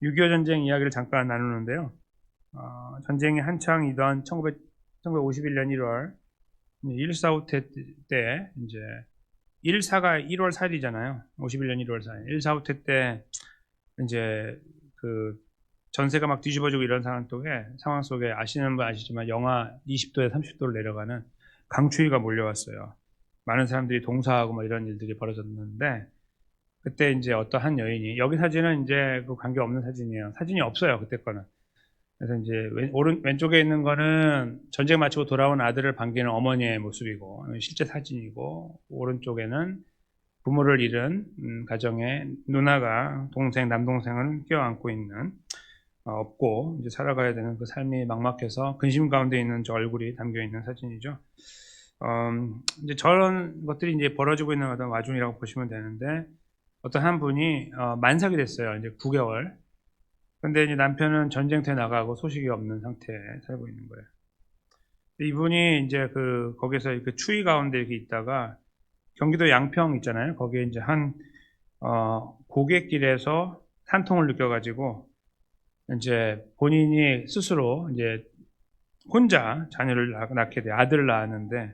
6.25 전쟁 이야기를 잠깐 나누는데요. 전쟁이 한창이던 1951년 1월 1.4후 때 이제 1.4가 1월 4일이잖아요. 51년 1월 4일. 1.4후 때 이제 그 전세가 막 뒤집어지고 이런 상황 속에 아시는 분 아시지만 영하 20도에 30도로 내려가는 강추위가 몰려왔어요. 많은 사람들이 동사하고 뭐 이런 일들이 벌어졌는데 그때 이제 어떤 한 여인이, 여기 사진은 이제 그 관계 없는 사진이에요. 사진이 없어요, 그때 거는. 그래서 이제 왼쪽에 있는 거는 전쟁 마치고 돌아온 아들을 반기는 어머니의 모습이고, 실제 사진이고, 오른쪽에는 부모를 잃은 가정의 누나가 남동생을 껴안고 있는, 없고 이제 살아가야 되는 그 삶이 막막해서 근심 가운데 있는 저 얼굴이 담겨 있는 사진이죠. 이제 저런 것들이 이제 벌어지고 있는 어떤 와중이라고 보시면 되는데, 어떤 한 분이 만삭이 됐어요. 이제 9개월. 근데 이제 남편은 전쟁터에 나가고 소식이 없는 상태에 살고 있는 거예요. 이분이 이제 거기서 그 추위 가운데 이렇게 있다가 경기도 양평 있잖아요. 거기에 이제 고갯길에서 산통을 느껴가지고 이제 본인이 스스로 이제 혼자 자녀를 낳게 돼요. 아들을 낳았는데,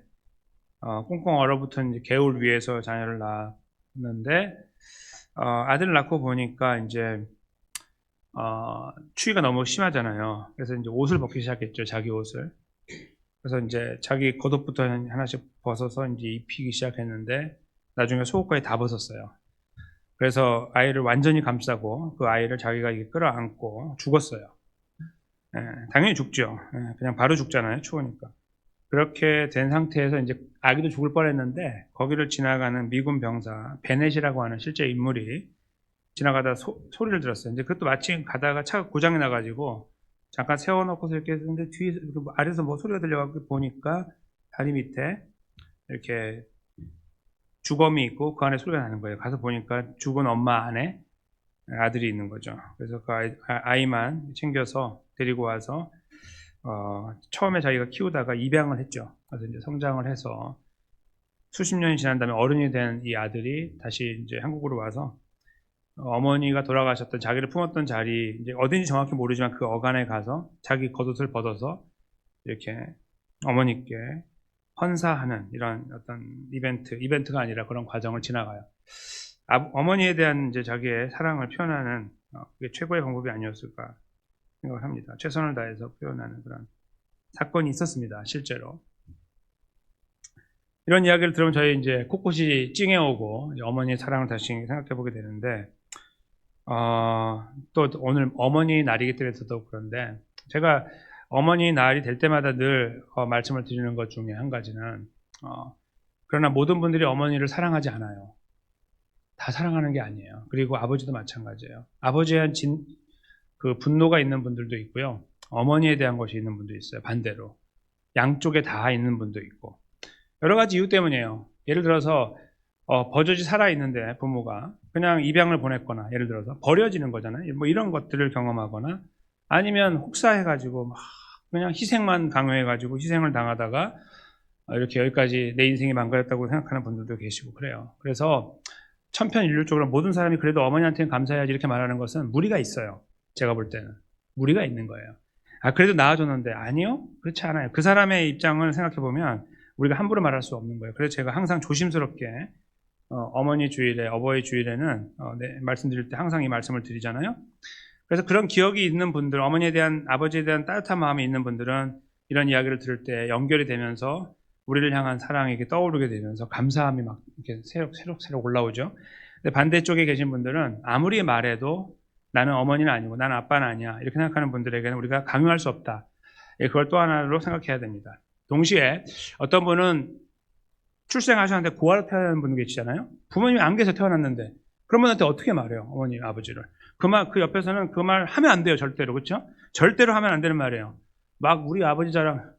꽁꽁 얼어붙은 개울 위에서 자녀를 낳았는데, 아들을 낳고 보니까 이제 추위가 너무 심하잖아요. 그래서 이제 옷을 벗기 시작했죠, 자기 옷을. 그래서 이제 자기 겉옷부터 하나씩 벗어서 이제 입히기 시작했는데, 나중에 속옷까지 다 벗었어요. 그래서 아이를 완전히 감싸고 그 아이를 자기가 이렇게 끌어안고 죽었어요. 예, 당연히 죽죠. 예, 그냥 바로 죽잖아요, 추우니까. 그렇게 된 상태에서 이제 아기도 죽을 뻔했는데, 거기를 지나가는 미군 병사 베넷이라고 하는 실제 인물이 지나가다 소리를 들었어요. 이제 그것도 마침 가다가 차가 고장이 나가지고 잠깐 세워놓고서 이렇게 했는데, 뒤에 아래에서 뭐 소리가 들려가지고 보니까 다리 밑에 이렇게 주검이 있고 그 안에 소리가 나는 거예요. 가서 보니까 죽은 엄마 안에 아들이 있는 거죠. 그래서 그 아이만 챙겨서 데리고 와서 처음에 자기가 키우다가 입양을 했죠. 그래서 이제 성장을 해서 수십 년이 지난 다음에 어른이 된 이 아들이 다시 이제 한국으로 와서 어머니가 돌아가셨던 자기를 품었던 자리, 이제 어딘지 정확히 모르지만 그 어간에 가서 자기 겉옷을 벗어서 이렇게 어머니께 헌사하는 이런 어떤 이벤트가 아니라 그런 과정을 지나가요. 어머니에 대한 이제 자기의 사랑을 표현하는 그게 최고의 방법이 아니었을까 생각을 합니다. 최선을 다해서 표현하는 그런 사건이 있었습니다, 실제로. 이런 이야기를 들으면 저희 이제 코끝이 찡해오고 어머니의 사랑을 다시 생각해 보게 되는데, 또 오늘 어머니 날이기 때문에 더 그런데, 제가 어머니 날이 될 때마다 늘 말씀을 드리는 것 중에 한 가지는, 그러나 모든 분들이 어머니를 사랑하지 않아요. 다 사랑하는 게 아니에요. 그리고 아버지도 마찬가지예요. 아버지에 대한 그 분노가 있는 분들도 있고요. 어머니에 대한 것이 있는 분도 있어요. 반대로. 양쪽에 다 있는 분도 있고. 여러 가지 이유 때문이에요. 예를 들어서 버젓이 살아있는데 부모가 그냥 입양을 보냈거나, 예를 들어서 버려지는 거잖아요. 뭐 이런 것들을 경험하거나, 아니면 혹사해가지고 막 그냥 희생만 강요해가지고 희생을 당하다가 이렇게 여기까지 내 인생이 망가졌다고 생각하는 분들도 계시고 그래요. 그래서 천편일률적으로 모든 사람이 그래도 어머니한테는 감사해야지 이렇게 말하는 것은 무리가 있어요. 제가 볼 때는 무리가 있는 거예요. 그래도 나아졌는데, 아니요, 그렇지 않아요. 그 사람의 입장을 생각해 보면 우리가 함부로 말할 수 없는 거예요. 그래서 제가 항상 조심스럽게 어머니 주일에, 어버이 주일에는 말씀드릴 때 항상 이 말씀을 드리잖아요. 그래서 그런 기억이 있는 분들, 어머니에 대한, 아버지에 대한 따뜻한 마음이 있는 분들은 이런 이야기를 들을 때 연결이 되면서 우리를 향한 사랑이 이렇게 떠오르게 되면서 감사함이 막 이렇게 새록새록 올라오죠. 근데 반대쪽에 계신 분들은 아무리 말해도 나는 어머니는 아니고 나는 아빠는 아니야, 이렇게 생각하는 분들에게는 우리가 강요할 수 없다. 그걸 또 하나로 생각해야 됩니다. 동시에 어떤 분은 출생하셨는데 고아로 태어난 분 계시잖아요. 부모님이 안 계셔서 태어났는데 그런 분한테 어떻게 말해요? 어머니, 아버지를. 그 옆에서는 그 말 하면 안 돼요. 절대로. 그렇죠? 절대로 하면 안 되는 말이에요. 막 우리 아버지 자랑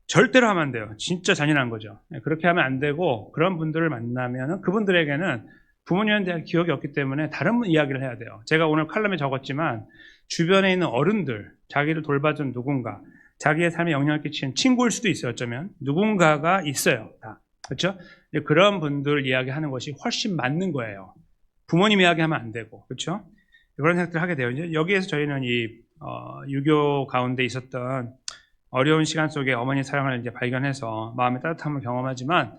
절대로 하면 안 돼요. 진짜 잔인한 거죠. 그렇게 하면 안 되고, 그런 분들을 만나면 그분들에게는 부모님에 대한 기억이 없기 때문에 다른 이야기를 해야 돼요. 제가 오늘 칼럼에 적었지만 주변에 있는 어른들, 자기를 돌봐준 누군가, 자기의 삶에 영향을 끼친 친구일 수도 있어요. 어쩌면 누군가가 있어요. 다. 그렇죠? 그런 분들 이야기하는 것이 훨씬 맞는 거예요. 부모님 이야기하면 안 되고. 그렇죠? 그런 생각들을 하게 돼요. 이제 여기에서 저희는 이 유교 가운데 있었던 어려운 시간 속에 어머니 사랑을 이제 발견해서 마음의 따뜻함을 경험하지만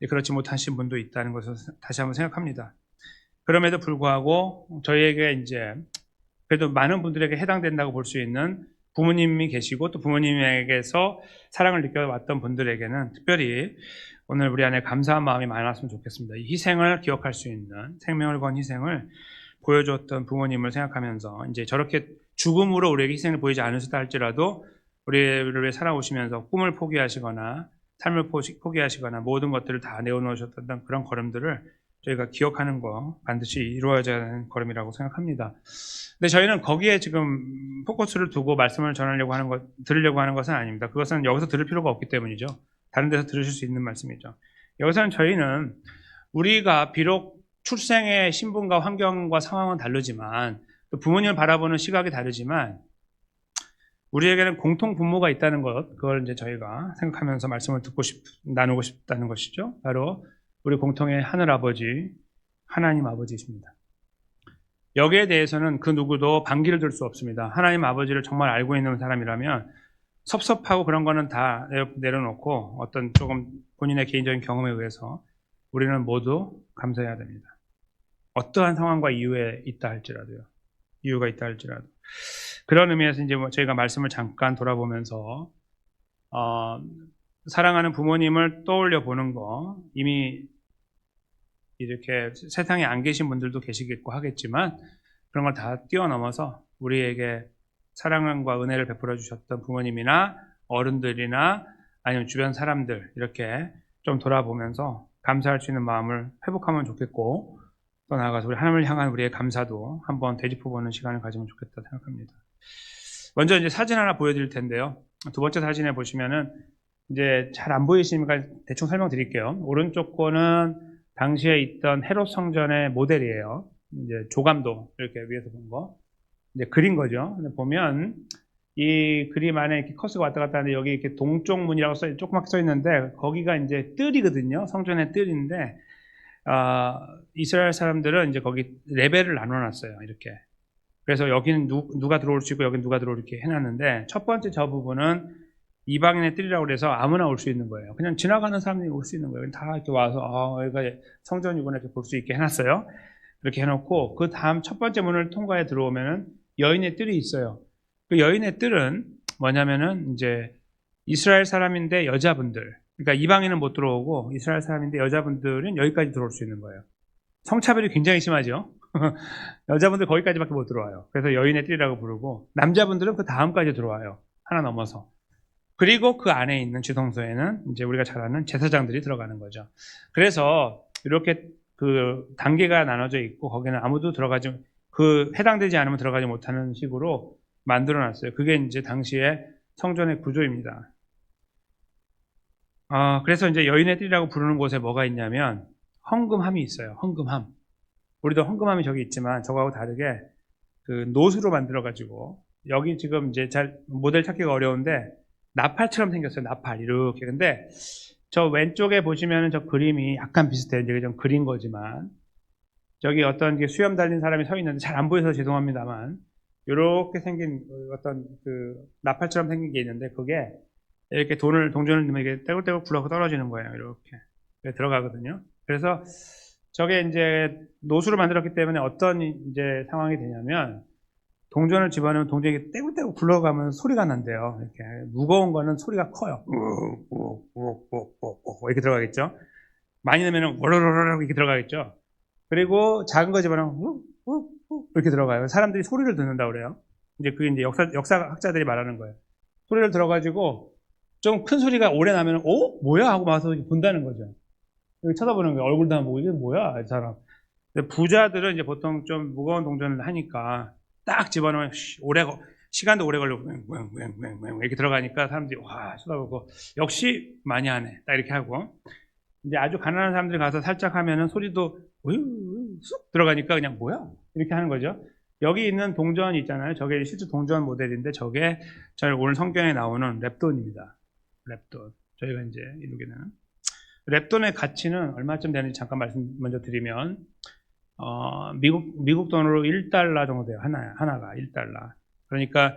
그렇지 못하신 분도 있다는 것을 다시 한번 생각합니다. 그럼에도 불구하고 저희에게 이제 그래도 많은 분들에게 해당된다고 볼 수 있는 부모님이 계시고 또 부모님에게서 사랑을 느껴왔던 분들에게는 특별히 오늘 우리 안에 감사한 마음이 많았으면 좋겠습니다. 이 희생을 기억할 수 있는 생명을 건 희생을 보여줬던 부모님을 생각하면서 이제 저렇게 죽음으로 우리에게 희생을 보이지 않으셨다 할지라도 우리를 위해 살아오시면서 꿈을 포기하시거나 삶을 포기하시거나 모든 것들을 다 내어놓으셨던 그런 걸음들을 저희가 기억하는 거 반드시 이루어져야 하는 걸음이라고 생각합니다. 근데 저희는 거기에 지금 포커스를 두고 말씀을 전하려고 하는 들으려고 하는 것은 아닙니다. 그것은 여기서 들을 필요가 없기 때문이죠. 다른 데서 들으실 수 있는 말씀이죠. 여기서는 저희는 우리가 비록 출생의 신분과 환경과 상황은 다르지만 또 부모님을 바라보는 시각이 다르지만 우리에게는 공통 부모가 있다는 것, 그걸 이제 저희가 생각하면서 말씀을 나누고 싶다는 것이죠. 바로 우리 공통의 하늘 아버지, 하나님 아버지이십니다. 여기에 대해서는 그 누구도 반기를 들 수 없습니다. 하나님 아버지를 정말 알고 있는 사람이라면 섭섭하고 그런 거는 다 내려놓고 어떤 조금 본인의 개인적인 경험에 의해서 우리는 모두 감사해야 됩니다. 어떠한 상황과 이유가 있다 할지라도. 그런 의미에서 이제 저희가 말씀을 잠깐 돌아보면서 사랑하는 부모님을 떠올려 보는 거, 이미 이렇게 세상에 안 계신 분들도 계시겠고 하겠지만 그런 걸 다 뛰어넘어서 우리에게 사랑과 은혜를 베풀어 주셨던 부모님이나 어른들이나 아니면 주변 사람들 이렇게 좀 돌아보면서 감사할 수 있는 마음을 회복하면 좋겠고 또 나아가서 우리 하나님을 향한 우리의 감사도 한번 되짚어보는 시간을 가지면 좋겠다 생각합니다. 먼저 이제 사진 하나 보여드릴 텐데요. 두 번째 사진에 보시면은 이제 잘 안 보이시니까 대충 설명드릴게요. 오른쪽 거는 당시에 있던 헤롯 성전의 모델이에요. 이제 조감도 이렇게 위에서 본 거. 이제 그린 거죠. 근데 보면 이 그림 안에 이렇게 커서가 왔다 갔다 하는데 여기 이렇게 동쪽 문이라고 조그맣게 써 있는데 거기가 이제 뜰이거든요. 성전의 뜰인데 이스라엘 사람들은 이제 거기 레벨을 나눠놨어요. 이렇게. 그래서 여기는 누가 들어올 수 있고 여기는 누가 들어올 이렇게 해놨는데 첫 번째 저 부분은 이방인의 뜰이라고 그래서 아무나 올 수 있는 거예요. 그냥 지나가는 사람들이 올 수 있는 거예요. 다 이렇게 와서 여기가 성전이구나 이렇게 볼 수 있게 해놨어요. 이렇게 해놓고 그 다음 첫 번째 문을 통과해 들어오면은 여인의 뜰이 있어요. 그 여인의 뜰은 뭐냐면은 이제 이스라엘 사람인데 여자분들, 그러니까 이방인은 못 들어오고 이스라엘 사람인데 여자분들은 여기까지 들어올 수 있는 거예요. 성차별이 굉장히 심하죠. 여자분들 거기까지밖에 못 들어와요. 그래서 여인의 뜰이라고 부르고 남자분들은 그 다음까지 들어와요. 하나 넘어서. 그리고 그 안에 있는 지성소에는 이제 우리가 잘 아는 제사장들이 들어가는 거죠. 그래서 이렇게 그 단계가 나눠져 있고 거기는 아무도 해당되지 않으면 들어가지 못하는 식으로 만들어 놨어요. 그게 이제 당시에 성전의 구조입니다. 그래서 이제 여인의 뜰이라고 부르는 곳에 뭐가 있냐면 헌금함이 있어요. 헌금함. 우리도 헌금함이 저기 있지만 저거하고 다르게 그 노수로 만들어가지고 여기 지금 이제 잘 모델 찾기가 어려운데 나팔처럼 생겼어요. 나팔 이렇게. 근데 저 왼쪽에 보시면은 저 그림이 약간 비슷해요. 이제 좀 그린 거지만 저기 어떤 수염 달린 사람이 서 있는데 잘 안 보여서 죄송합니다만 이렇게 생긴 어떤 그 나팔처럼 생긴 게 있는데 그게 이렇게 동전을 넣으면 이게 떼굴떼굴 굴러서 떨어지는 거예요. 이렇게 들어가거든요. 그래서 저게 이제 노수로 만들었기 때문에 어떤 이제 상황이 되냐면 동전을 집어넣으면 동전이 떼굴떼굴 굴러가면 소리가 난대요. 이렇게 무거운 거는 소리가 커요. 이렇게 들어가겠죠. 많이 넣으면 워로로로 이렇게 들어가겠죠. 그리고 작은 거 집어넣으면 이렇게 들어가요. 사람들이 소리를 듣는다 그래요. 이제 그게 이제 역사학자들이 말하는 거예요. 소리를 들어가지고 좀 큰 소리가 오래 나면 뭐야 하고 와서 본다는 거죠. 여기 쳐다보는 거예요. 얼굴도 안 보고 이게 뭐야 이 사람. 부자들은 이제 보통 좀 무거운 동전을 하니까 딱 집어넣으면 시간도 오래 걸리고 이렇게 들어가니까 사람들이 와 쳐다보고 역시 많이 하네 딱 이렇게 하고 이제 아주 가난한 사람들이 가서 살짝 하면은 소리도 쑥 들어가니까 그냥 뭐야 이렇게 하는 거죠. 여기 있는 동전 있잖아요. 저게 실제 동전 모델인데 저게 오늘 성경에 나오는 렙돈입니다. 렙돈. 저희가 이제 이루게는 렙돈의 가치는 얼마쯤 되는지 잠깐 말씀 먼저 드리면 미국 돈으로 1달러 정도 돼요. 하나가 1달러. 그러니까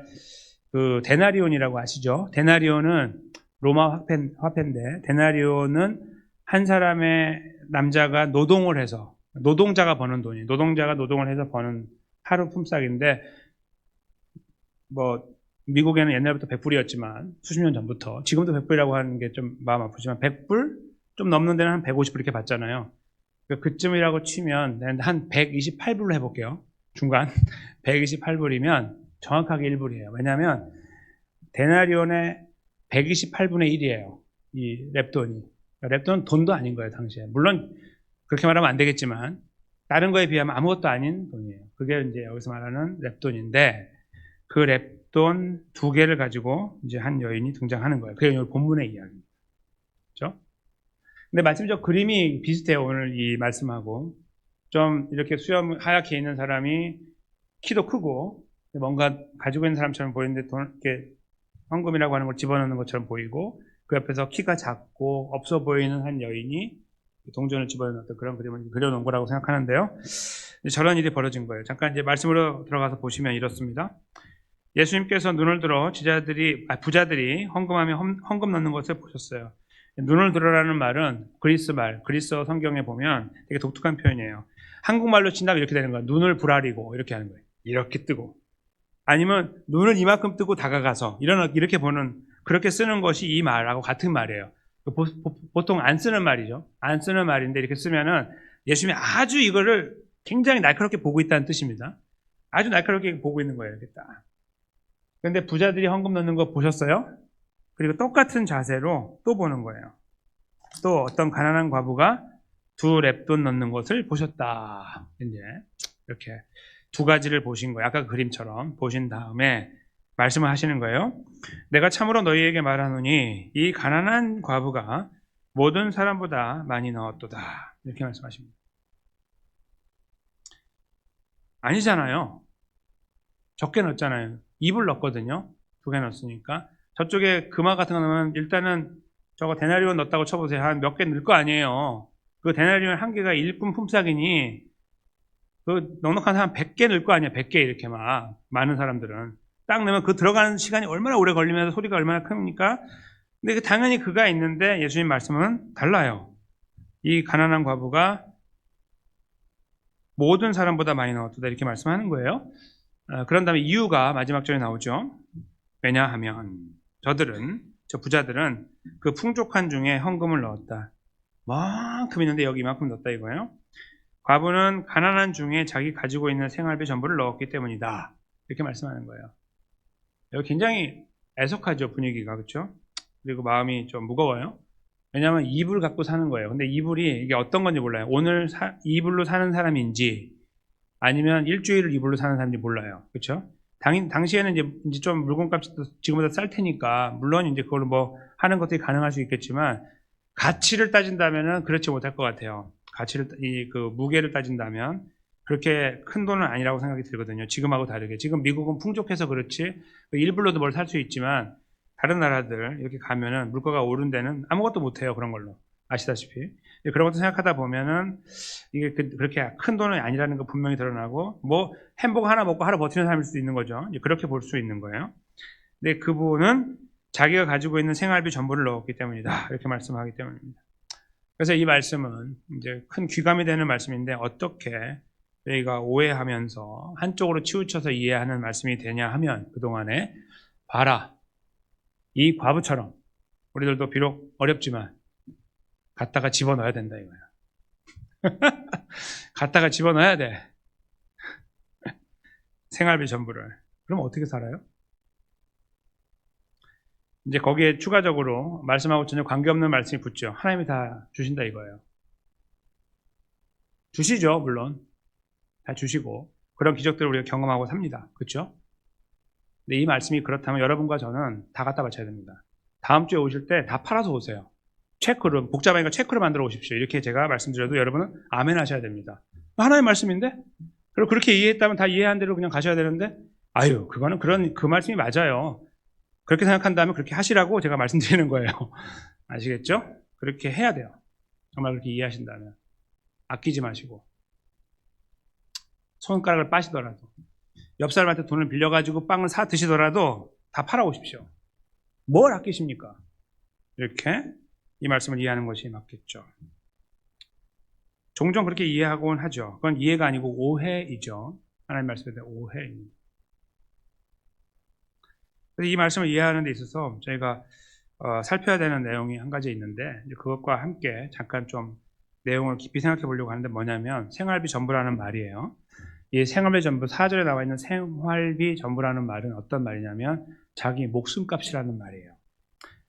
그 데나리온이라고 아시죠? 데나리온은 로마 화폐인데 데나리온은 한 사람의 남자가 노동을 해서 노동자가 버는 돈이 노동자가 노동을 해서 버는 하루 품삯인데 뭐 미국에는 옛날부터 100불이었지만 수십 년 전부터 지금도 100불이라고 하는 게 좀 마음 아프지만 100불 좀 넘는 데는 한 150불 이렇게 받잖아요. 그쯤이라고 치면 한 128불로 해볼게요. 중간 128불이면 정확하게 1불이에요. 왜냐하면 데나리온의 128분의 1이에요. 이 랩돈이. 랩돈은 돈도 아닌 거예요, 당시에. 물론 그렇게 말하면 안 되겠지만 다른 거에 비하면 아무것도 아닌 돈이에요. 그게 이제 여기서 말하는 랩돈인데 그 랩돈 2개를 가지고 이제 한 여인이 등장하는 거예요. 그게 오늘 본문의 이야기입니다. 그렇죠? 근데 말씀적 그림이 비슷해요. 오늘 이 말씀하고 좀 이렇게 수염 하얗게 있는 사람이 키도 크고 뭔가 가지고 있는 사람처럼 보이는데 이렇게 황금이라고 하는 걸 집어넣는 것처럼 보이고 그 옆에서 키가 작고 없어 보이는 한 여인이 동전을 집어넣었던 그런 그림을 그려놓은 거라고 생각하는데요. 저런 일이 벌어진 거예요. 잠깐 이제 말씀으로 들어가서 보시면 이렇습니다. 예수님께서 눈을 들어 부자들이 헌금 넣는 것을 보셨어요. 눈을 들어라는 말은 그리스어 성경에 보면 되게 독특한 표현이에요. 한국말로 친다면 이렇게 되는 거예요. 눈을 부라리고 이렇게 하는 거예요. 이렇게 뜨고. 아니면 눈을 이만큼 뜨고 다가가서 이렇게 보는 그렇게 쓰는 것이 이 말하고 같은 말이에요. 보통 안 쓰는 말이죠. 안 쓰는 말인데 이렇게 쓰면은 예수님이 아주 이거를 굉장히 날카롭게 보고 있다는 뜻입니다. 아주 날카롭게 보고 있는 거예요. 이렇게 딱. 그런데 부자들이 헌금 넣는 거 보셨어요? 그리고 똑같은 자세로 또 보는 거예요. 또 어떤 가난한 과부가 2랩돈 넣는 것을 보셨다. 이제 이렇게 2가지를 보신 거예요. 아까 그림처럼 보신 다음에 말씀을 하시는 거예요. 내가 참으로 너희에게 말하노니 이 가난한 과부가 모든 사람보다 많이 넣었도다. 이렇게 말씀하십니다. 아니잖아요. 적게 넣었잖아요. 2불 넣었거든요. 2개 넣었으니까. 저쪽에 금화 같은 거 넣으면 일단은 저거 데나리온 넣었다고 쳐보세요. 한 몇 개 넣을 거 아니에요. 그 데나리온 한 개가 일꾼 품삯이니 그 넉넉한 사람 100개 넣을 거 아니야. 100개 이렇게 막 많은 사람들은 딱 넣으면 그 들어가는 시간이 얼마나 오래 걸리면서 소리가 얼마나 큽니까? 근데 당연히 그가 있는데 예수님 말씀은 달라요. 이 가난한 과부가 모든 사람보다 많이 넣었다 이렇게 말씀하는 거예요. 그런 다음에 이유가 마지막 절에 나오죠. 왜냐하면 저 부자들은 그 풍족한 중에 헌금을 넣었다. 만큼 있는데 여기 이만큼 넣었다 이거예요. 과부는 가난한 중에 자기 가지고 있는 생활비 전부를 넣었기 때문이다. 이렇게 말씀하는 거예요. 여기 굉장히 애석하죠, 분위기가. 그렇죠? 그리고 마음이 좀 무거워요. 왜냐하면 이불 갖고 사는 거예요. 근데 이불이 이게 어떤 건지 몰라요. 오늘 이불로 사는 사람인지 아니면 일주일을 이불로 사는 사람인지 몰라요. 그렇죠? 당시에는 이제 좀 물건값이 지금보다 쌀 테니까 물론 이제 그걸로 뭐 하는 것들이 가능할 수 있겠지만 가치를 따진다면은 그렇지 못할 것 같아요. 그 무게를 따진다면 그렇게 큰 돈은 아니라고 생각이 들거든요. 지금하고 다르게. 지금 미국은 풍족해서 그렇지 일불로도 뭘 살 수 있지만 다른 나라들 이렇게 가면은 물가가 오른 데는 아무것도 못해요. 그런 걸로. 아시다시피. 그런 것도 생각하다 보면은 이게 그렇게 큰 돈은 아니라는 거 분명히 드러나고 뭐 햄버거 하나 먹고 하루 버티는 사람일 수도 있는 거죠. 그렇게 볼 수 있는 거예요. 근데 그분은 자기가 가지고 있는 생활비 전부를 넣었기 때문이다. 이렇게 말씀하기 때문입니다. 그래서 이 말씀은 이제 큰 귀감이 되는 말씀인데 어떻게 저희가 오해하면서 한쪽으로 치우쳐서 이해하는 말씀이 되냐 하면 그동안에 봐라. 이 과부처럼 우리들도 비록 어렵지만 갖다가 집어넣어야 된다 이거야. 갖다가 집어넣어야 돼. 생활비 전부를. 그럼 어떻게 살아요? 이제 거기에 추가적으로 말씀하고 전혀 관계없는 말씀이 붙죠. 하나님이 다 주신다 이거예요. 주시죠, 물론. 다 주시고 그런 기적들을 우리가 경험하고 삽니다. 그렇죠? 근데 이 말씀이 그렇다면 여러분과 저는 다 갖다 바쳐야 됩니다. 다음 주에 오실 때 다 팔아서 오세요. 체크를, 복잡하니까 체크를 만들어 오십시오. 이렇게 제가 말씀드려도 여러분은 아멘 하셔야 됩니다. 하나의 말씀인데? 그리고 그렇게 이해했다면 다 이해한 대로 그냥 가셔야 되는데? 아유, 그거는 그 말씀이 맞아요. 그렇게 생각한다면 그렇게 하시라고 제가 말씀드리는 거예요. 아시겠죠? 그렇게 해야 돼요. 정말 그렇게 이해하신다면. 아끼지 마시고. 손가락을 빠시더라도, 옆 사람한테 돈을 빌려가지고 빵을 사 드시더라도 다 팔아오십시오. 뭘 아끼십니까? 이렇게 이 말씀을 이해하는 것이 맞겠죠. 종종 그렇게 이해하곤 하죠. 그건 이해가 아니고 오해이죠. 하나님 말씀에 대한 오해입니다. 그래서 이 말씀을 이해하는 데 있어서 저희가 살펴야 되는 내용이 한 가지 있는데, 그것과 함께 잠깐 좀 내용을 깊이 생각해 보려고 하는데, 뭐냐면 생활비 전부라는 말이에요. 이 생활비 전부, 4절에 나와 있는 생활비 전부라는 말은 어떤 말이냐면 자기 목숨값이라는 말이에요.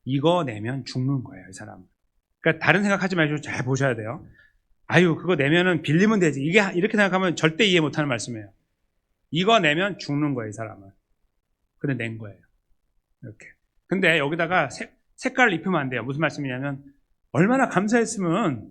이거 내면 죽는 거예요, 이 사람은. 그러니까 다른 생각하지 마시고 잘 보셔야 돼요. 아유, 그거 내면은 빌리면 되지. 이게 이렇게 생각하면 절대 이해 못하는 말씀이에요. 이거 내면 죽는 거예요, 이 사람은. 근데 낸 거예요. 이렇게. 근데 여기다가 색깔을 입히면 안 돼요. 무슨 말씀이냐면 얼마나 감사했으면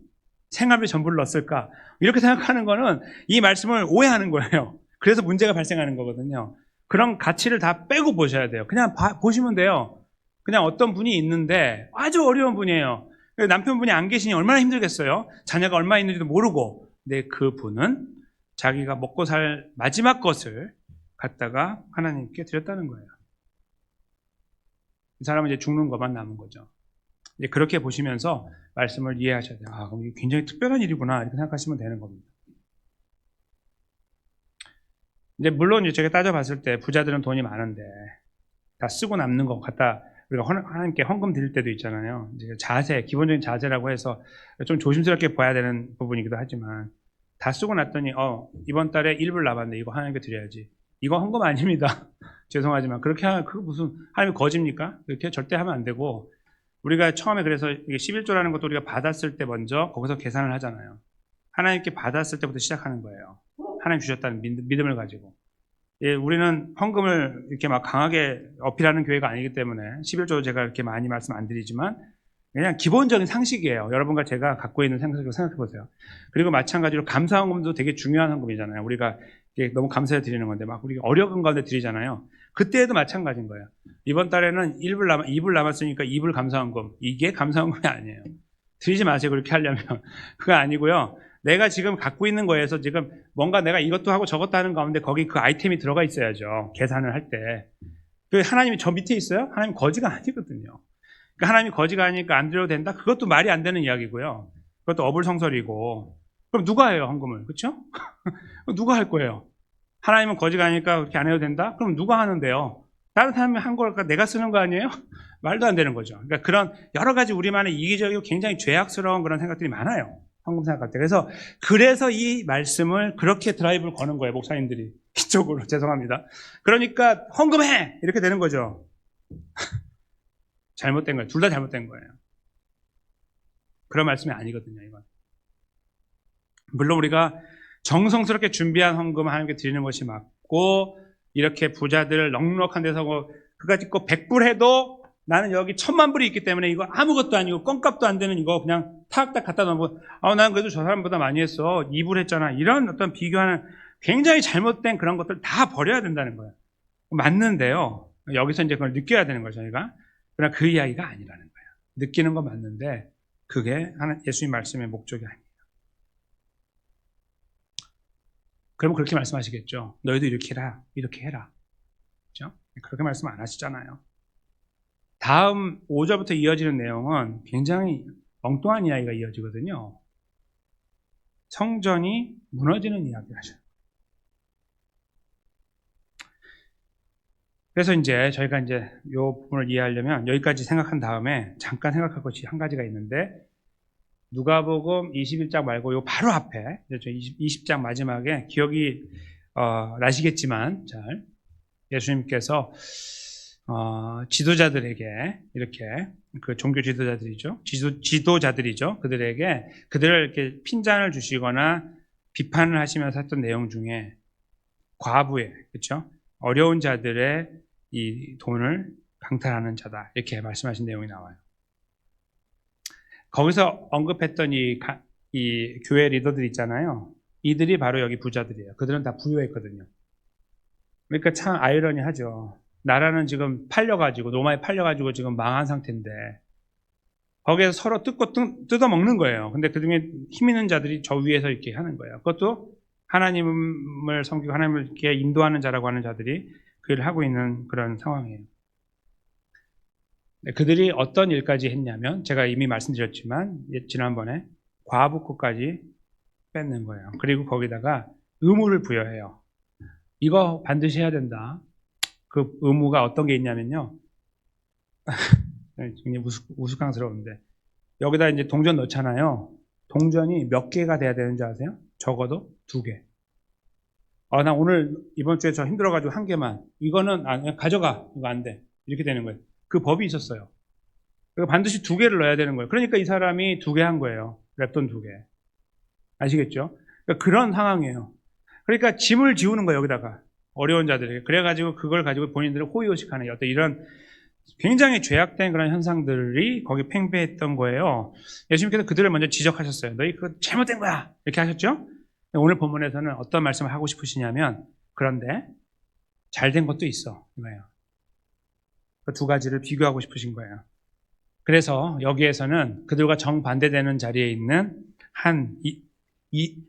생활비 전부를 넣었을까. 이렇게 생각하는 거는 이 말씀을 오해하는 거예요. 그래서 문제가 발생하는 거거든요. 그런 가치를 다 빼고 보셔야 돼요. 그냥 보시면 돼요. 그냥 어떤 분이 있는데 아주 어려운 분이에요. 남편분이 안 계시니 얼마나 힘들겠어요. 자녀가 얼마 있는지도 모르고. 근데 그 분은 자기가 먹고 살 마지막 것을 갖다가 하나님께 드렸다는 거예요. 이 사람은 이제 죽는 것만 남은 거죠. 이제 그렇게 보시면서 말씀을 이해하셔야 돼요. 아, 그럼 이게 굉장히 특별한 일이구나, 이렇게 생각하시면 되는 겁니다. 이제 물론 이제 제가 따져봤을 때 부자들은 돈이 많은데 다 쓰고 남는 것 같다. 우리가 하나님께 헌금 드릴 때도 있잖아요. 이제 자세, 기본적인 자세라고 해서 좀 조심스럽게 봐야 되는 부분이기도 하지만, 다 쓰고 났더니 이번 달에 1불 남았네, 이거 하나님께 드려야지. 이거 헌금 아닙니다. 죄송하지만 그렇게 하면 그거 무슨 하나님이 거짓입니까? 그렇게 절대 하면 안 되고, 우리가 처음에 그래서 이게 11조라는 것도 우리가 받았을 때 먼저 거기서 계산을 하잖아요. 하나님께 받았을 때부터 시작하는 거예요. 하나님 주셨다는 믿음을 가지고. 예, 우리는 헌금을 이렇게 막 강하게 어필하는 교회가 아니기 때문에 11조 제가 이렇게 많이 말씀 안 드리지만 그냥 기본적인 상식이에요. 여러분과 제가 갖고 있는 상식을 생각해 보세요. 그리고 마찬가지로 감사헌금도 되게 중요한 헌금이잖아요. 우리가 너무 감사해 드리는 건데 막 우리가 어려운 가운데 드리잖아요. 그때에도 마찬가지인 거예요. 이번 달에는 2불 남았으니까 2불 감사헌금. 이게 감사헌금이 아니에요. 드리지 마세요, 그렇게 하려면. 그거 아니고요. 내가 지금 갖고 있는 거에서 지금 뭔가 내가 이것도 하고 저것도 하는 가운데 거기 그 아이템이 들어가 있어야죠. 계산을 할 때. 그 하나님이 저 밑에 있어요? 하나님 거지가 아니거든요. 그러니까 하나님이 거지가 아니니까 안 드려도 된다? 그것도 말이 안 되는 이야기고요. 그것도 어불성설이고. 그럼 누가 해요, 헌금을? 그렇죠? 누가 할 거예요? 하나님은 거지가 아니니까 그렇게 안 해도 된다? 그럼 누가 하는데요? 다른 사람이 한 걸까? 내가 쓰는 거 아니에요? 말도 안 되는 거죠. 그러니까 그런 여러 가지 우리만의 이기적이고 굉장히 죄악스러운 그런 생각들이 많아요. 헌금 생각할 때. 그래서 이 말씀을 그렇게 드라이브를 거는 거예요, 목사님들이. 이쪽으로. 죄송합니다. 그러니까 헌금해! 이렇게 되는 거죠. 잘못된 거예요. 둘 다 잘못된 거예요. 그런 말씀이 아니거든요, 이건. 물론 우리가 정성스럽게 준비한 헌금 하나님께 드리는 것이 맞고, 이렇게 부자들 넉넉한 데서 그까짓 거 100불 해도 나는 여기 1000만 불이 있기 때문에 이거 아무것도 아니고 껌값도 안 되는 이거 그냥 탁탁 갖다 놓으면 난 그래도 저 사람보다 많이 했어. 2불 했잖아. 이런 어떤 비교하는 굉장히 잘못된 그런 것들 다 버려야 된다는 거예요. 맞는데요. 여기서 이제 그걸 느껴야 되는 거죠, 저희가. 그러나 그 이야기가 아니라는 거예요. 느끼는 건 맞는데 그게 예수님 말씀의 목적이 아니에요. 그러면 그렇게 말씀하시겠죠. 너희도 이렇게 해라. 이렇게 해라. 그렇죠? 그렇게 말씀 안 하시잖아요. 다음 5절부터 이어지는 내용은 굉장히 엉뚱한 이야기가 이어지거든요. 성전이 무너지는 이야기를 하셔요. 그래서 이제 저희가 이제 이 부분을 이해하려면 여기까지 생각한 다음에 잠깐 생각할 것이 한 가지가 있는데, 누가복음 21장 말고 요 바로 앞에 20장 마지막에 기억이 나시겠지만 잘 예수님께서 지도자들에게 이렇게 그 종교 지도자들이죠. 지도자들이죠. 그들에게 그들을 이렇게 핀잔을 주시거나 비판을 하시면서 했던 내용 중에 과부의, 그렇죠? 어려운 자들의 이 돈을 강탈하는 자다, 이렇게 말씀하신 내용이 나와요. 거기서 언급했던 이 교회 리더들 있잖아요. 이들이 바로 여기 부자들이에요. 그들은 다 부유했거든요. 그러니까 참 아이러니하죠. 나라는 지금 팔려가지고, 로마에 팔려가지고 지금 망한 상태인데 거기에서 서로 뜯어먹는 거예요. 근데 그 중에 힘 있는 자들이 저 위에서 이렇게 하는 거예요. 그것도 하나님을 섬기고 하나님을 이렇게 인도하는 자라고 하는 자들이 그 일을 하고 있는 그런 상황이에요. 그들이 어떤 일까지 했냐면 제가 이미 말씀드렸지만 지난번에 과부코까지 뺏는 거예요. 그리고 거기다가 의무를 부여해요. 이거 반드시 해야 된다. 그 의무가 어떤 게 있냐면요. 굉장히 우스꽝스러운데 여기다 이제 동전 넣잖아요. 동전이 몇 개가 돼야 되는지 아세요? 적어도 2개. 나 오늘 이번 주에 저 힘들어가지고 1개만. 이거는 가져가. 이거 안 돼. 이렇게 되는 거예요. 그 법이 있었어요. 그러니까 반드시 2개를 넣어야 되는 거예요. 그러니까 이 사람이 2개 한 거예요. 랩돈 2개. 아시겠죠? 그러니까 그런 상황이에요. 그러니까 짐을 지우는 거예요. 여기다가. 어려운 자들에게. 그래가지고 그걸 가지고 본인들을 호의호식하는 어떤 이런 굉장히 죄악된 그런 현상들이 거기 팽배했던 거예요. 예수님께서 그들을 먼저 지적하셨어요. 너희 그거 잘못된 거야. 이렇게 하셨죠? 오늘 본문에서는 어떤 말씀을 하고 싶으시냐면 그런데 잘된 것도 있어. 이거예요. 그 2가지를 비교하고 싶으신 거예요. 그래서 여기에서는 그들과 정반대되는 자리에 있는 한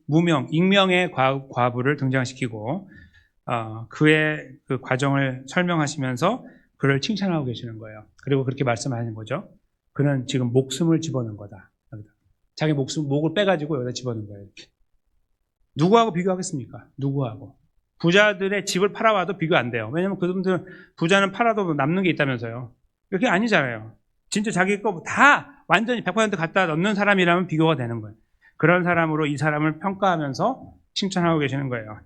무명, 익명의 과부를 등장시키고 그의 그 과정을 설명하시면서 그를 칭찬하고 계시는 거예요. 그리고 그렇게 말씀하시는 거죠. 그는 지금 목숨을 집어넣은 거다. 자기 목을 빼가지고 여기다 집어넣은 거예요. 이렇게. 누구하고 비교하겠습니까? 누구하고? 부자들의 집을 팔아와도 비교 안 돼요. 왜냐면 그분들은 부자는 팔아도 남는 게 있다면서요. 그게 아니잖아요. 진짜 자기 거 다 완전히 100% 갖다 넣는 사람이라면 비교가 되는 거예요. 그런 사람으로 이 사람을 평가하면서 칭찬하고 계시는 거예요.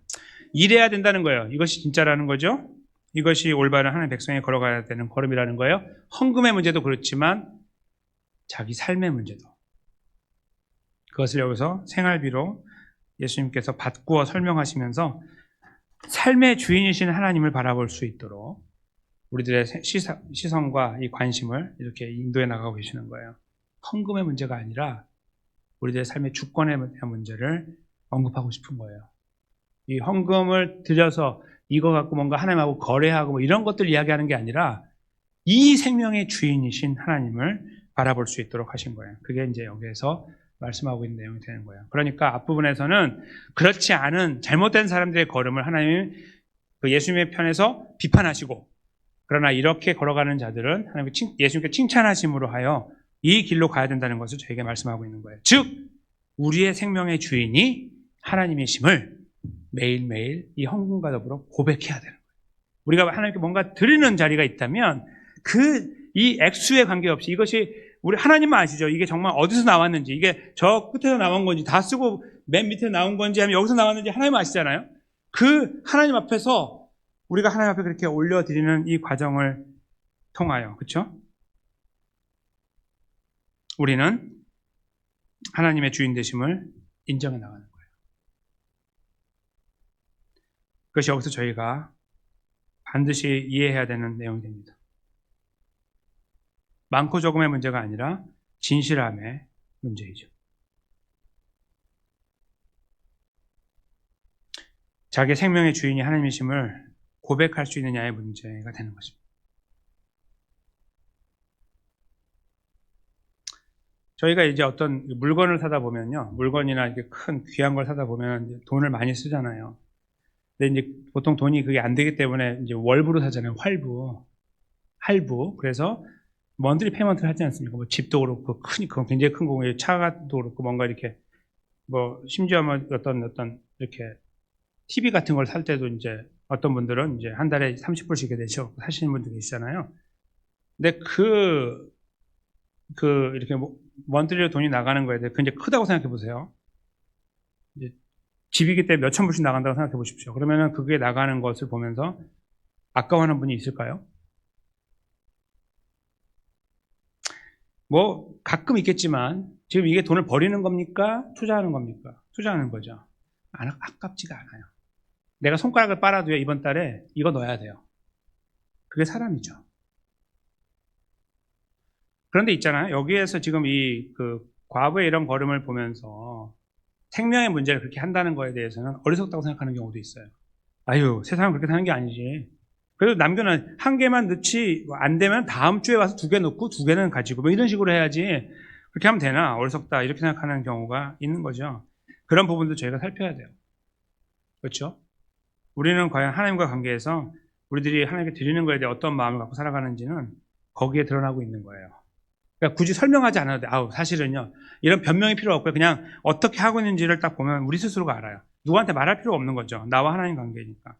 이래야 된다는 거예요. 이것이 진짜라는 거죠. 이것이 올바른 하나님의 백성이 걸어가야 되는 걸음이라는 거예요. 헌금의 문제도 그렇지만 자기 삶의 문제도. 그것을 여기서 생활비로 예수님께서 바꾸어 설명하시면서 삶의 주인이신 하나님을 바라볼 수 있도록 우리들의 시선과 이 관심을 이렇게 인도해 나가고 계시는 거예요. 헌금의 문제가 아니라 우리들의 삶의 주권에 대한 문제를 언급하고 싶은 거예요. 이 헌금을 들여서 이거 갖고 뭔가 하나님하고 거래하고 뭐 이런 것들 이야기하는 게 아니라 이 생명의 주인이신 하나님을 바라볼 수 있도록 하신 거예요. 그게 이제 여기에서 말씀하고 있는 내용이 되는 거예요. 그러니까 앞부분에서는 그렇지 않은 잘못된 사람들의 걸음을 하나님 예수님의 편에서 비판하시고 그러나 이렇게 걸어가는 자들은 하나님 예수님께 칭찬하심으로 하여 이 길로 가야 된다는 것을 저에게 말씀하고 있는 거예요. 즉 우리의 생명의 주인이 하나님이심을 매일매일 이 헌금과 더불어 고백해야 되는 거예요. 우리가 하나님께 뭔가 드리는 자리가 있다면 이 액수에 관계없이 이것이 우리 하나님만 아시죠? 이게 정말 어디서 나왔는지, 이게 저 끝에서 나온 건지, 다 쓰고 맨 밑에 나온 건지, 아니면 여기서 나왔는지 하나님 아시잖아요? 그 하나님 앞에서 우리가 하나님 앞에 그렇게 올려드리는 이 과정을 통하여, 그렇죠? 우리는 하나님의 주인 되심을 인정해 나가는 거예요. 그것이 여기서 저희가 반드시 이해해야 되는 내용이 됩니다. 많고 적음의 문제가 아니라 진실함의 문제이죠. 자기 생명의 주인이 하나님이심을 고백할 수 있느냐의 문제가 되는 것입니다. 저희가 이제 어떤 물건을 사다 보면요, 물건이나 이렇게 큰 귀한 걸 사다 보면 이제 돈을 많이 쓰잖아요. 근데 이제 보통 돈이 그게 안 되기 때문에 이제 월부로 사잖아요. 할부. 그래서 먼들리 페이먼트를 하지 않습니까? 뭐 집도 그렇고 그건 굉장히 큰 거고 차도 그렇고 뭔가 이렇게 뭐 심지어 뭐 어떤 이렇게 TV 같은 걸 살 때도 이제 어떤 분들은 이제 한 달에 30불씩 내셔 사시는 분들 계시잖아요. 근데 이렇게 먼들리로 돈이 나가는 거에 대해 굉장히 크다고 생각해 보세요. 이제 집이기 때문에 몇천 불씩 나간다고 생각해 보십시오. 그러면은 그게 나가는 것을 보면서 아까워하는 분이 있을까요? 뭐 가끔 있겠지만 지금 이게 돈을 버리는 겁니까? 투자하는 겁니까? 투자하는 거죠. 아깝지가 않아요. 내가 손가락을 빨아도요, 이번 달에 이거 넣어야 돼요. 그게 사람이죠. 그런데 있잖아요. 여기에서 지금 과부의 이런 걸음을 보면서 생명의 문제를 그렇게 한다는 거에 대해서는 어리석다고 생각하는 경우도 있어요. 아유, 세상은 그렇게 사는 게 아니지. 그래도 남겨는 1개만 넣지, 안 되면 다음 주에 와서 2개 넣고 2개는 가지고, 뭐 이런 식으로 해야지. 그렇게 하면 되나? 어리석다. 이렇게 생각하는 경우가 있는 거죠. 그런 부분도 저희가 살펴야 돼요. 그렇죠? 우리는 과연 하나님과 관계에서 우리들이 하나님께 드리는 거에 대해 어떤 마음을 갖고 살아가는지는 거기에 드러나고 있는 거예요. 그러니까 굳이 설명하지 않아도 돼. 사실은요. 이런 변명이 필요 없고요. 그냥 어떻게 하고 있는지를 딱 보면 우리 스스로가 알아요. 누구한테 말할 필요가 없는 거죠. 나와 하나님 관계니까.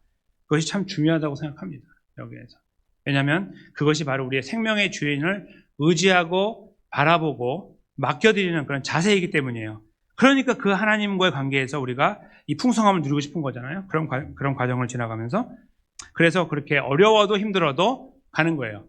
그것이 참 중요하다고 생각합니다. 여기에서. 왜냐하면 그것이 바로 우리의 생명의 주인을 의지하고 바라보고 맡겨드리는 그런 자세이기 때문이에요. 그러니까 그 하나님과의 관계에서 우리가 이 풍성함을 누리고 싶은 거잖아요. 그런 과정을 지나가면서. 그래서 그렇게 어려워도 힘들어도 가는 거예요.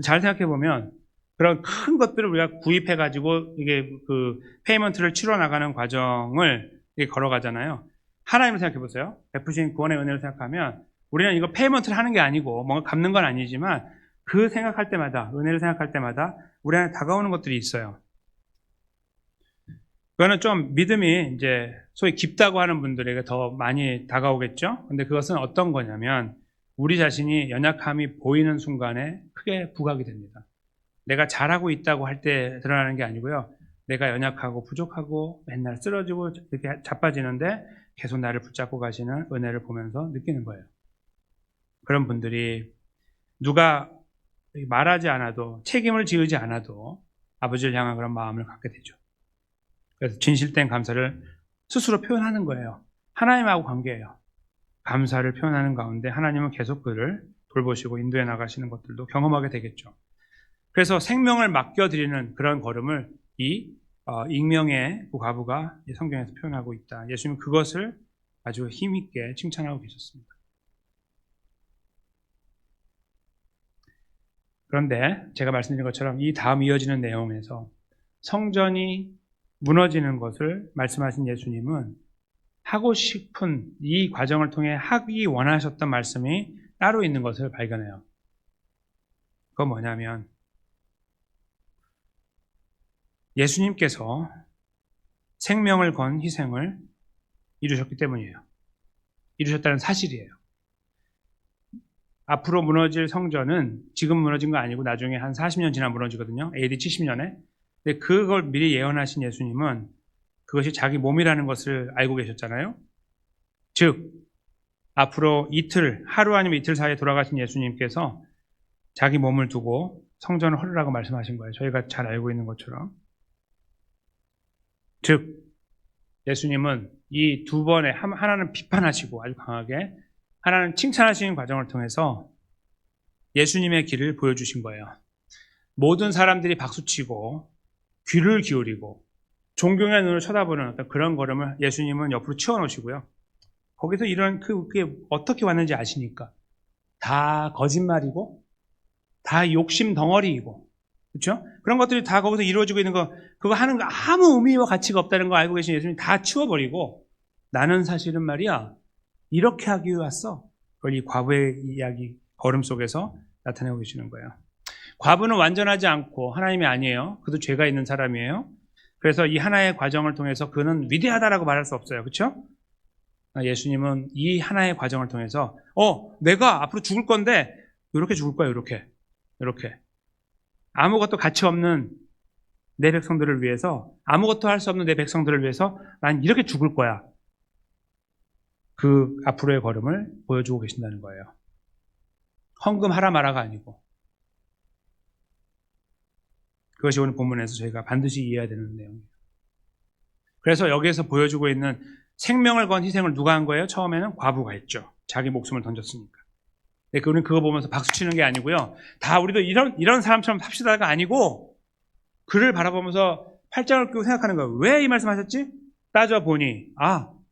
잘 생각해 보면 그런 큰 것들을 우리가 구입해가지고 이게 그 페이먼트를 치러 나가는 과정을 걸어가잖아요. 하나님을 생각해 보세요. 베푸신 구원의 은혜를 생각하면 우리는 이거 페이먼트를 하는 게 아니고 뭔가 갚는 건 아니지만 그 생각할 때마다, 은혜를 생각할 때마다 우리 안에 다가오는 것들이 있어요. 그거는 좀 믿음이 이제 소위 깊다고 하는 분들에게 더 많이 다가오겠죠. 근데 그것은 어떤 거냐면 우리 자신이 연약함이 보이는 순간에 크게 부각이 됩니다. 내가 잘하고 있다고 할 때 드러나는 게 아니고요. 내가 연약하고 부족하고 맨날 쓰러지고 이렇게 자빠지는데 계속 나를 붙잡고 가시는 은혜를 보면서 느끼는 거예요. 그런 분들이 누가 말하지 않아도 책임을 지우지 않아도 아버지를 향한 그런 마음을 갖게 되죠. 그래서 진실된 감사를 스스로 표현하는 거예요. 하나님하고 관계예요. 감사를 표현하는 가운데 하나님은 계속 그를 돌보시고 인도해 나가시는 것들도 경험하게 되겠죠. 그래서 생명을 맡겨드리는 그런 걸음을 이 익명의 그 과부가 성경에서 표현하고 있다. 예수님은 그것을 아주 힘있게 칭찬하고 계셨습니다. 그런데 제가 말씀드린 것처럼 이 다음 이어지는 내용에서 성전이 무너지는 것을 말씀하신 예수님은 하고 싶은 이 과정을 통해 하기 원하셨던 말씀이 따로 있는 것을 발견해요. 그건 뭐냐면 예수님께서 생명을 건 희생을 이루셨기 때문이에요. 이루셨다는 사실이에요. 앞으로 무너질 성전은 지금 무너진 거 아니고 나중에 한 40년 지나 무너지거든요. AD 70년에. 근데 그걸 미리 예언하신 예수님은 그것이 자기 몸이라는 것을 알고 계셨잖아요. 즉 앞으로 하루 아니면 이틀 사이에 돌아가신 예수님께서 자기 몸을 두고 성전을 헐으라고 말씀하신 거예요. 저희가 잘 알고 있는 것처럼. 즉 예수님은 이 두 번에 하나는 비판하시고 아주 강하게 하나는 칭찬하시는 과정을 통해서 예수님의 길을 보여주신 거예요. 모든 사람들이 박수치고 귀를 기울이고 존경의 눈을 쳐다보는 어떤 그런 걸음을 예수님은 옆으로 치워놓으시고요. 거기서 그게 어떻게 왔는지 아시니까 다 거짓말이고 다 욕심 덩어리이고 그렇죠? 그런 것들이 다 거기서 이루어지고 있는 거 그거 하는 거 아무 의미와 가치가 없다는 거 알고 계신 예수님 다 치워버리고 나는 사실은 말이야 이렇게 하기 위해 왔어. 그걸 이 과부의 이야기 걸음 속에서 나타내고 계시는 거예요. 과부는 완전하지 않고 하나님이 아니에요. 그도 죄가 있는 사람이에요. 그래서 이 하나의 과정을 통해서 그는 위대하다라고 말할 수 없어요. 그렇죠? 예수님은 이 하나의 과정을 통해서 내가 앞으로 죽을 건데 이렇게 죽을 거야. 이렇게 아무것도 가치 없는 내 백성들을 위해서 아무것도 할 수 없는 내 백성들을 위해서 난 이렇게 죽을 거야. 그 앞으로의 걸음을 보여주고 계신다는 거예요. 헌금하라 마라가 아니고 그것이 오늘 본문에서 저희가 반드시 이해해야 되는 내용이에요. 그래서 여기에서 보여주고 있는 생명을 건 희생을 누가 한 거예요? 처음에는 과부가 했죠. 자기 목숨을 던졌으니까. 근데 우리는 그거 보면서 박수치는 게 아니고요. 다 우리도 이런 사람처럼 삽시다가 아니고 그를 바라보면서 팔짱을 끼고 생각하는 거예요. 왜 이 말씀하셨지? 따져보니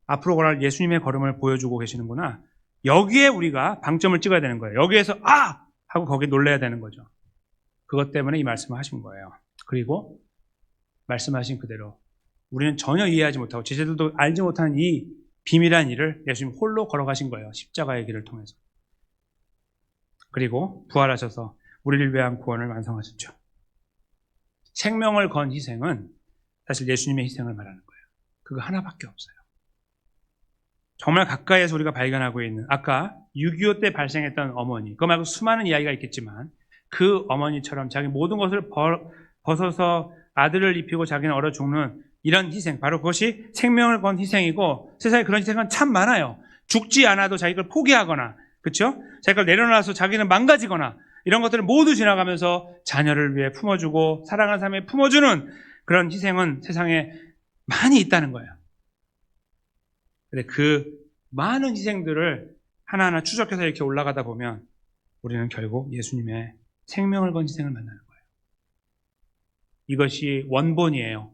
앞으로 걸을 예수님의 걸음을 보여주고 계시는구나. 여기에 우리가 방점을 찍어야 되는 거예요. 여기에서 하고 거기에 놀라야 되는 거죠. 그것 때문에 이 말씀을 하신 거예요. 그리고 말씀하신 그대로 우리는 전혀 이해하지 못하고 제자들도 알지 못하는 이 비밀한 일을 예수님 홀로 걸어가신 거예요. 십자가의 길을 통해서. 그리고 부활하셔서 우리를 위한 구원을 완성하셨죠. 생명을 건 희생은 사실 예수님의 희생을 말하는 거예요. 그거 하나밖에 없어요. 정말 가까이에서 우리가 발견하고 있는 아까 6.25 때 발생했던 어머니 그거 말고 수많은 이야기가 있겠지만 그 어머니처럼 자기 모든 것을 벗어서 아들을 입히고 자기는 얼어 죽는 이런 희생 바로 그것이 생명을 건 희생이고 세상에 그런 희생은 참 많아요. 죽지 않아도 자기를 포기하거나, 그렇죠? 자기를 내려놔서 자기는 망가지거나 이런 것들을 모두 지나가면서 자녀를 위해 품어주고 사랑하는 사람에 품어주는 그런 희생은 세상에 많이 있다는 거예요. 근데 그 많은 희생들을 하나하나 추적해서 이렇게 올라가다 보면 우리는 결국 예수님의 생명을 건 희생을 만나는 거예요. 이것이 원본이에요.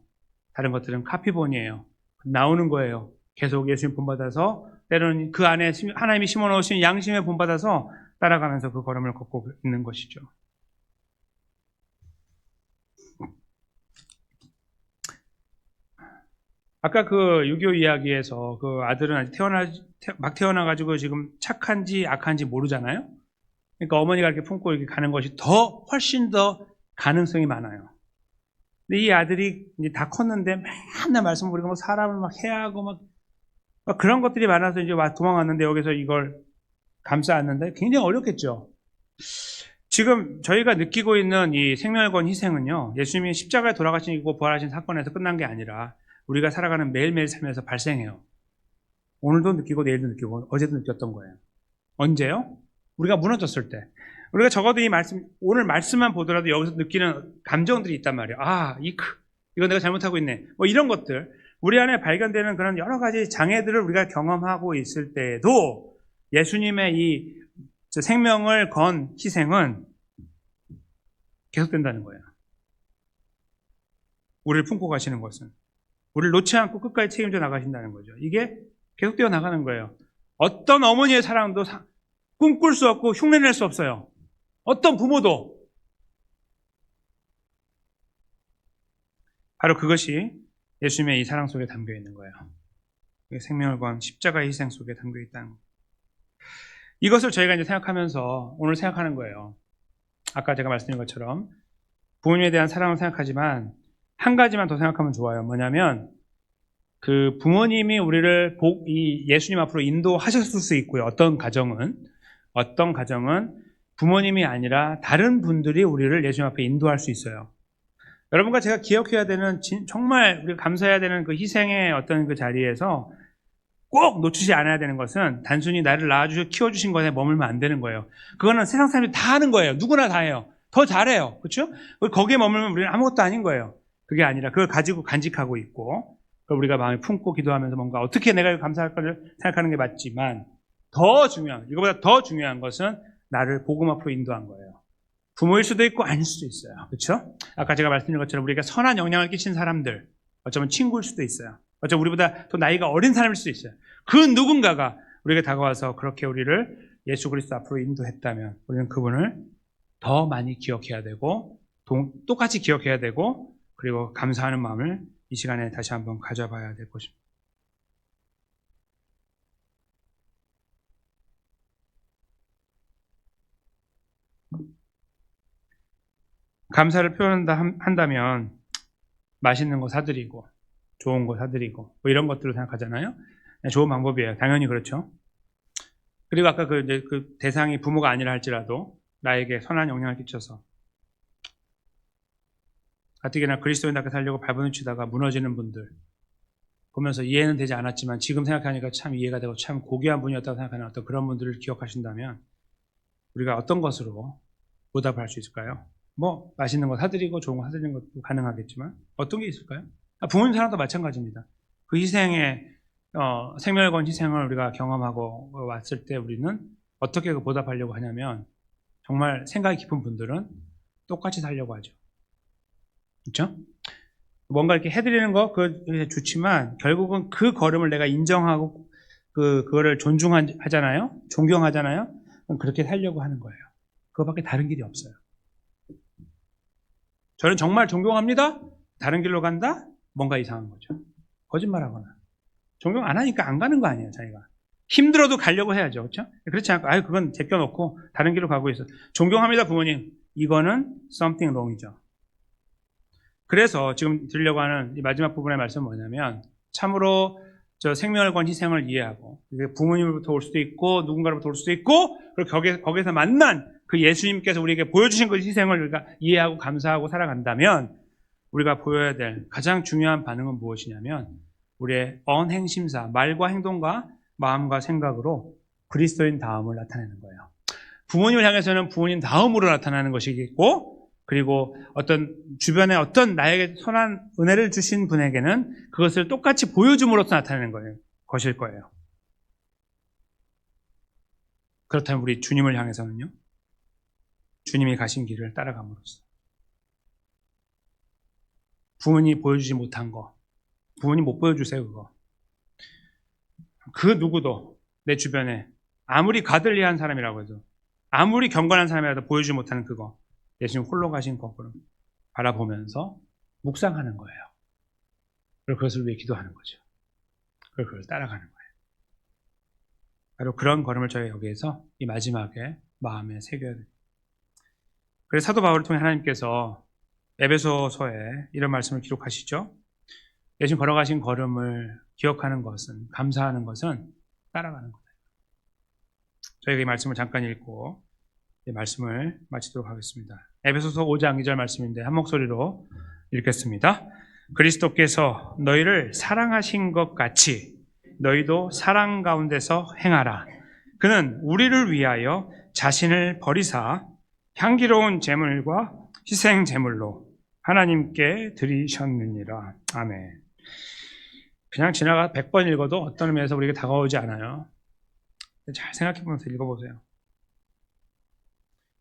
다른 것들은 카피본이에요. 나오는 거예요. 계속 예수님 본받아서 때로는 그 안에 하나님이 심어놓으신 양심에 본받아서 따라가면서 그 걸음을 걷고 있는 것이죠. 아까 그 6.25 이야기에서 그 아들은 아직 막 태어나가지고 지금 착한지 악한지 모르잖아요. 그러니까 어머니가 이렇게 품고 이렇게 가는 것이 훨씬 더 가능성이 많아요. 근데 이 아들이 이제 다 컸는데 맨날 말씀 우리가 뭐 사람을 막 해하고 막 그런 것들이 많아서 이제 도망왔는데 여기서 이걸 감싸 안는데 굉장히 어렵겠죠. 지금 저희가 느끼고 있는 이 생명을 건 희생은요, 예수님이 십자가에 돌아가시고 부활하신 사건에서 끝난 게 아니라 우리가 살아가는 매일매일 삶에서 발생해요. 오늘도 느끼고 내일도 느끼고 어제도 느꼈던 거예요. 언제요? 우리가 무너졌을 때. 우리가 적어도 오늘 말씀만 보더라도 여기서 느끼는 감정들이 있단 말이에요. 이거 내가 잘못하고 있네. 뭐 이런 것들. 우리 안에 발견되는 그런 여러 가지 장애들을 우리가 경험하고 있을 때에도 예수님의 이 생명을 건 희생은 계속된다는 거예요. 우리를 품고 가시는 것은. 우리를 놓지 않고 끝까지 책임져 나가신다는 거죠. 이게 계속되어 나가는 거예요. 어떤 어머니의 사랑도 꿈꿀 수 없고 흉내낼 수 없어요. 어떤 부모도. 바로 그것이 예수님의 이 사랑 속에 담겨 있는 거예요. 생명을 건 십자가의 희생 속에 담겨 있다는 거예요. 이것을 저희가 이제 생각하면서 오늘 생각하는 거예요. 아까 제가 말씀드린 것처럼 부모님에 대한 사랑을 생각하지만 한 가지만 더 생각하면 좋아요. 뭐냐면 그 부모님이 우리를 이 예수님 앞으로 인도하셨을 수 있고요. 어떤 가정은 부모님이 아니라 다른 분들이 우리를 예수님 앞에 인도할 수 있어요. 여러분과 제가 기억해야 되는 정말 우리가 감사해야 되는 그 희생의 어떤 그 자리에서 꼭 놓치지 않아야 되는 것은 단순히 나를 낳아주셔 키워주신 것에 머물면 안 되는 거예요. 그거는 세상 사람들이 다 하는 거예요. 누구나 다 해요. 더 잘해요. 그렇죠? 거기에 머물면 우리는 아무것도 아닌 거예요. 그게 아니라 그걸 가지고 간직하고 있고 그걸 우리가 마음에 품고 기도하면서 뭔가 어떻게 내가 감사할 거를 생각하는 게 맞지만 이거보다 더 중요한 것은 나를 복음 앞으로 인도한 거예요. 부모일 수도 있고 아닐 수도 있어요. 그렇죠? 아까 제가 말씀드린 것처럼 우리가 선한 영향을 끼친 사람들, 어쩌면 친구일 수도 있어요. 어쩌면 우리보다 더 나이가 어린 사람일 수도 있어요. 그 누군가가 우리에게 다가와서 그렇게 우리를 예수 그리스도 앞으로 인도했다면 우리는 그분을 더 많이 기억해야 되고 똑같이 기억해야 되고 그리고 감사하는 마음을 이 시간에 다시 한번 가져봐야 될 것입니다. 감사를 한다면 맛있는 거 사드리고 좋은 거 사드리고 뭐 이런 것들을 생각하잖아요. 좋은 방법이에요. 당연히 그렇죠. 그리고 아까 그 대상이 부모가 아니라 할지라도 나에게 선한 영향을 끼쳐서 가뜩이나 그리스도인답게 살려고 발버둥치다가 무너지는 분들 보면서 이해는 되지 않았지만 지금 생각하니까 참 이해가 되고 참 고귀한 분이었다고 생각하는 어떤 그런 분들을 기억하신다면 우리가 어떤 것으로 보답할 수 있을까요? 뭐 맛있는 거 사드리고 좋은 거 사드리는 것도 가능하겠지만 어떤 게 있을까요? 부모님 사랑도 마찬가지입니다. 그 희생의 생명을 건 희생을 우리가 경험하고 왔을 때 우리는 어떻게 보답하려고 하냐면 정말 생각이 깊은 분들은 똑같이 살려고 하죠. 그렇죠? 뭔가 이렇게 해드리는 거 그게 좋지만 결국은 그 걸음을 내가 인정하고 그거를 존중하잖아요. 존경하잖아요. 그렇게 살려고 하는 거예요. 그거밖에 다른 길이 없어요. 저는 정말 존경합니다. 다른 길로 간다? 뭔가 이상한 거죠. 거짓말하거나. 존경 안 하니까 안 가는 거 아니에요, 자기가. 힘들어도 가려고 해야죠. 그렇죠? 그렇지 않고 그건 제껴놓고 다른 길로 가고 있어. 존경합니다, 부모님. 이거는 something wrong이죠. 그래서 지금 드리려고 하는 이 마지막 부분의 말씀은 뭐냐면 참으로 저 생명을 건 희생을 이해하고 부모님으로부터 올 수도 있고 누군가로부터 올 수도 있고 그리고 거기서 만난 그 예수님께서 우리에게 보여주신 그 희생을 우리가 이해하고 감사하고 살아간다면 우리가 보여야 될 가장 중요한 반응은 무엇이냐면 우리의 언행심사, 말과 행동과 마음과 생각으로 그리스도인 다음을 나타내는 거예요. 부모님을 향해서는 부모님 다음으로 나타나는 것이겠고, 그리고 어떤 주변에 어떤 나에게 선한 은혜를 주신 분에게는 그것을 똑같이 보여줌으로써 나타내는 거예요. 것일 거예요. 그렇다면 우리 주님을 향해서는요, 주님이 가신 길을 따라감으로써 부모님이 보여주지 못한 거, 부모님 못 보여주세요. 그거. 그 누구도 내 주변에 아무리 가들리한 사람이라고 해도, 아무리 경건한 사람이라도 보여주지 못하는 그거, 예수님 홀로 가신 거를 바라보면서 묵상하는 거예요. 그리고 그것을 위해 기도하는 거죠. 그리고 그걸 따라가는 거예요. 바로 그런 걸음을 저희 여기에서 이 마지막에 마음에 새겨야 돼요. 그래서 사도 바울을 통해 하나님께서 에베소서에 이런 말씀을 기록하시죠. 예수님 걸어가신 걸음을 기억하는 것은, 감사하는 것은 따라가는 거예요. 저희가 이 말씀을 잠깐 읽고 이 말씀을 마치도록 하겠습니다. 에베소서 5장 2절 말씀인데 한 목소리로 읽겠습니다. 그리스도께서 너희를 사랑하신 것 같이 너희도 사랑 가운데서 행하라. 그는 우리를 위하여 자신을 버리사 향기로운 제물과 희생 제물로 하나님께 드리셨느니라. 아멘. 그냥 지나가 100번 읽어도 어떤 의미에서 우리에게 다가오지 않아요. 잘 생각해 보면서 읽어보세요.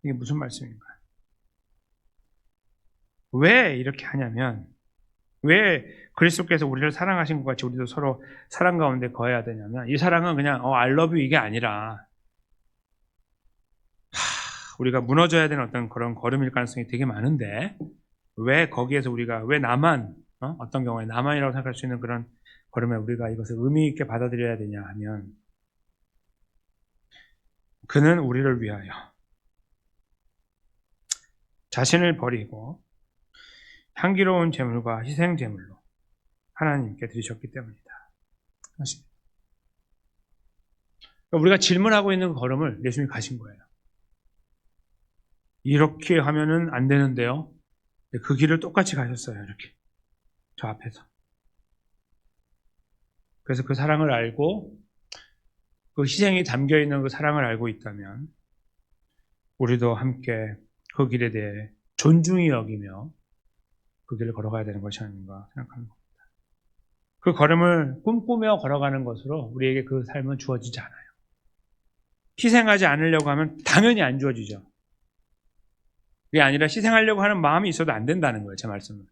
이게 무슨 말씀인가? 왜 이렇게 하냐면, 왜 그리스도께서 우리를 사랑하신 것 같이 우리도 서로 사랑 가운데 거해야 되냐면, 이 사랑은 그냥 I love you 이게 아니라 우리가 무너져야 되는 어떤 그런 걸음일 가능성이 되게 많은데, 왜 거기에서 우리가 왜 나만 어떤 경우에 나만이라고 생각할 수 있는 그런 걸음에 우리가 이것을 의미 있게 받아들여야 되냐 하면, 그는 우리를 위하여 자신을 버리고 향기로운 제물과 희생 제물로 하나님께 드리셨기 때문이다. 우리가 질문하고 있는 걸음을 예수님이 가신 거예요. 이렇게 하면은 안 되는데요. 그 길을 똑같이 가셨어요. 이렇게 저 앞에서. 그래서 그 사랑을 알고 그 희생이 담겨 있는 그 사랑을 알고 있다면 우리도 함께 그 길에 대해 존중히 여기며 그 길을 걸어가야 되는 것이 아닌가 생각하는 겁니다. 그 걸음을 꿈꾸며 걸어가는 것으로 우리에게 그 삶은 주어지지 않아요. 희생하지 않으려고 하면 당연히 안 주어지죠. 그게 아니라 희생하려고 하는 마음이 있어도 안 된다는 거예요. 제 말씀은.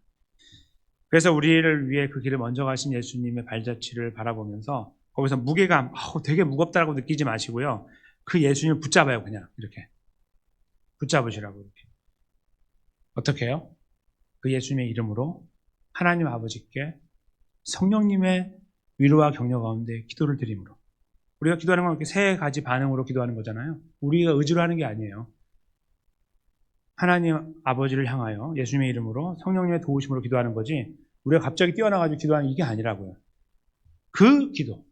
그래서 우리를 위해 그 길을 먼저 가신 예수님의 발자취를 바라보면서 거기서 무게감, 되게 무겁다고 느끼지 마시고요. 그 예수님을 붙잡아요. 그냥 이렇게. 붙잡으시라고 이렇게. 어떻게 해요? 그 예수님의 이름으로 하나님 아버지께 성령님의 위로와 격려 가운데 기도를 드림으로. 우리가 기도하는 건 이렇게 세 가지 반응으로 기도하는 거잖아요. 우리가 의지로 하는 게 아니에요. 하나님 아버지를 향하여 예수님의 이름으로 성령님의 도우심으로 기도하는 거지, 우리가 갑자기 뛰어나가지고 기도하는 이게 아니라고요. 그 기도,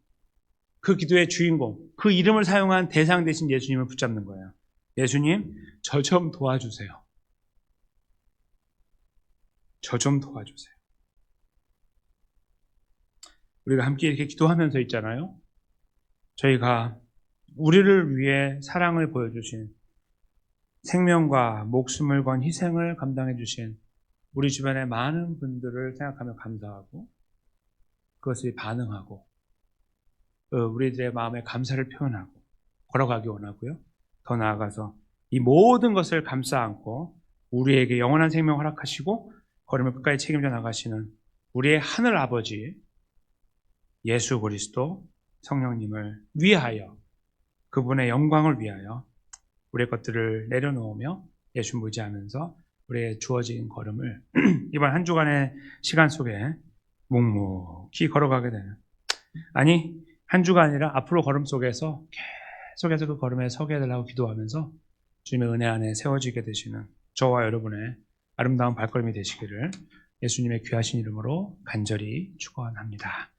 그 기도의 주인공, 그 이름을 사용한 대상 대신 예수님을 붙잡는 거예요. 예수님, 저 좀 도와주세요. 저 좀 도와주세요. 우리가 함께 이렇게 기도하면서 있잖아요. 저희가 우리를 위해 사랑을 보여주신, 생명과 목숨을 건 희생을 감당해 주신 우리 주변의 많은 분들을 생각하며 감사하고 그것을 반응하고 우리들의 마음에 감사를 표현하고 걸어가기 원하고요. 더 나아가서 이 모든 것을 감싸 안고 우리에게 영원한 생명 허락하시고 걸음을 끝까지 책임져 나가시는 우리의 하늘 아버지 예수 그리스도 성령님을 위하여, 그분의 영광을 위하여 우리의 것들을 내려놓으며 예수 의지하면서 우리의 주어진 걸음을 이번 한 주간의 시간 속에 묵묵히 걸어가게 되는, 아니 한 주가 아니라 앞으로 걸음 속에서 계속해서 그 걸음에 서게 해달라고 기도하면서 주님의 은혜 안에 세워지게 되시는 저와 여러분의 아름다운 발걸음이 되시기를 예수님의 귀하신 이름으로 간절히 축원합니다.